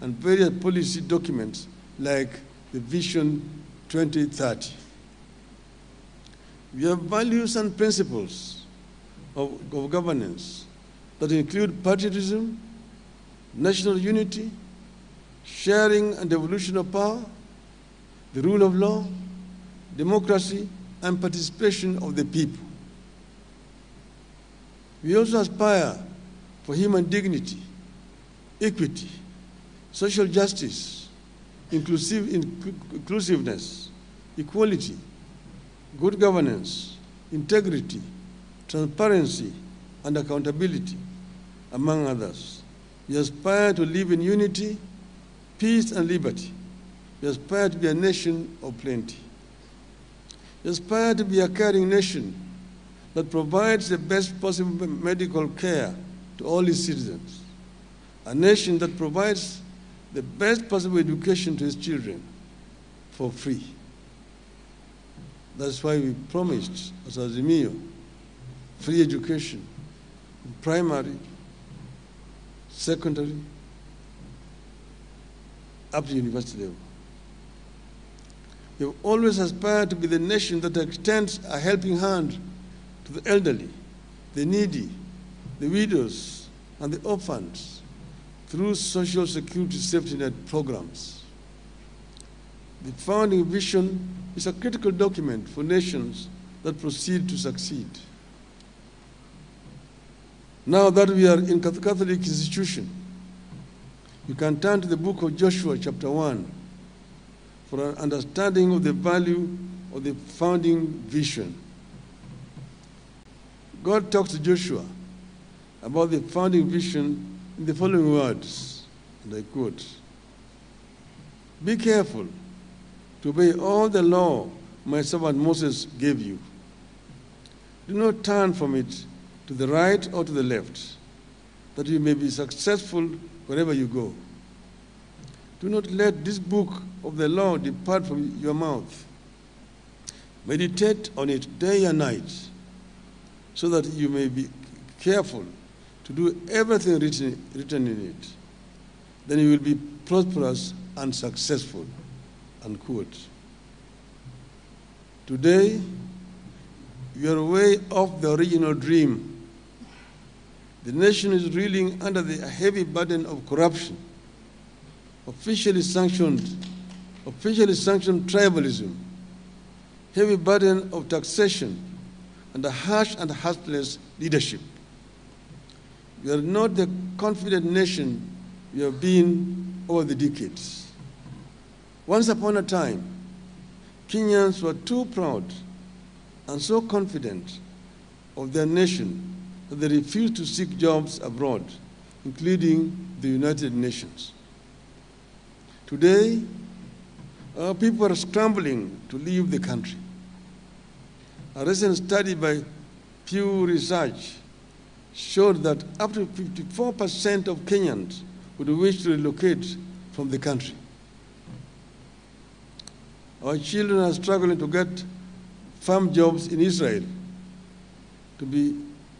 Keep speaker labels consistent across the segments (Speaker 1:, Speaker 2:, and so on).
Speaker 1: and various policy documents like the Vision 2030. We have values and principles of governance that include patriotism, national unity, sharing and devolution of power, the rule of law, democracy, and participation of the people. We also aspire for human dignity, equity, social justice, inclusiveness, equality, good governance, integrity, transparency, and accountability, among others. We aspire to live in unity, peace, and liberty. We aspire to be a nation of plenty. We aspire to be a caring nation that provides the best possible medical care to all its citizens, a nation that provides the best possible education to its children for free. That's why we promised, as Azimio, free education, primary, secondary, up to university level. We've always aspired to be the nation that extends a helping hand to the elderly, the needy, the widows, and the orphans through social security safety net programs. The founding vision is a critical document for nations that proceed to succeed. Now that we are in Catholic institution, you can turn to the book of Joshua, chapter 1, for an understanding of the value of the founding vision. God talks to Joshua about the founding vision in the following words, and I quote, "Be careful to obey all the law my servant Moses gave you. Do not turn from it to the right or to the left, that you may be successful wherever you go. Do not let this book of the law depart from your mouth. Meditate on it day and night, so that you may be careful to do everything written in it. Then you will be prosperous and successful." Unquote. Today, we are way off the original dream. The nation is reeling under the heavy burden of corruption, officially sanctioned tribalism, heavy burden of taxation, and a harsh and heartless leadership. We are not the confident nation we have been over the decades. Once upon a time, Kenyans were too proud and so confident of their nation that they refused to seek jobs abroad, including the United Nations. Today, our people are scrambling to leave the country. A recent study by Pew Research showed that up to 54% of Kenyans would wish to relocate from the country. Our children are struggling to get farm jobs in Israel, to be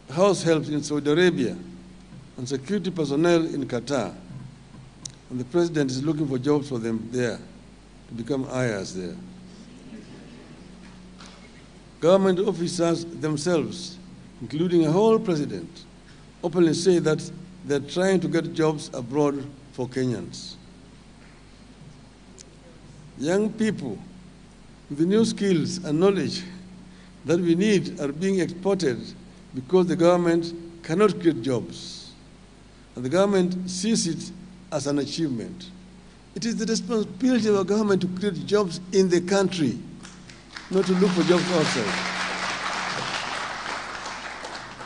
Speaker 1: house helps in Saudi Arabia, and security personnel in Qatar. And the president is looking for jobs for them there, to become ayahs there. Government officers themselves, including a whole president, openly say that they're trying to get jobs abroad for Kenyans. Young people with the new skills and knowledge that we need are being exported because the government cannot create jobs. And the government sees it as an achievement. It is the responsibility of our government to create jobs in the country, not to look for jobs outside.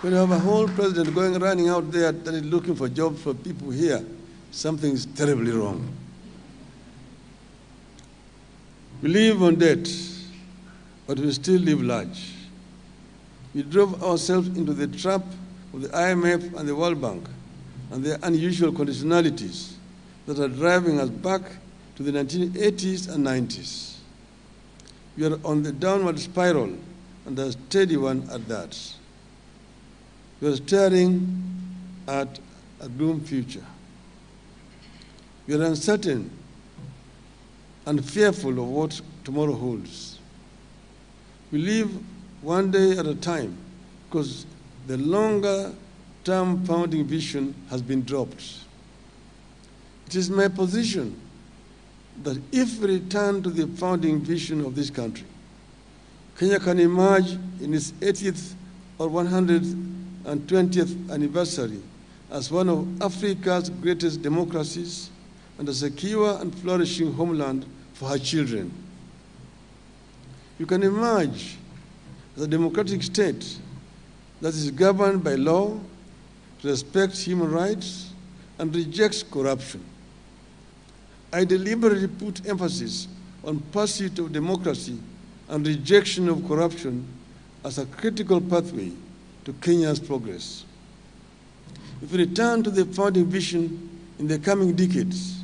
Speaker 1: When you have a whole president running out there that is looking for jobs for people here, something is terribly wrong. We live on debt, but we still live large. We drove ourselves into the trap of the IMF and the World Bank and their unusual conditionalities that are driving us back to the 1980s and 90s. We are on the downward spiral, and a steady one at that. We are staring at a doomed future. We are uncertain and fearful of what tomorrow holds. We live one day at a time because the longer-term founding vision has been dropped. It is my position that if we return to the founding vision of this country, Kenya can emerge in its 80th or 120th anniversary as one of Africa's greatest democracies and a secure and flourishing homeland for her children. You can emerge as a democratic state that is governed by law, respects human rights, and rejects corruption. I deliberately put emphasis on pursuit of democracy and rejection of corruption as a critical pathway to Kenya's progress. If we return to the founding vision in the coming decades,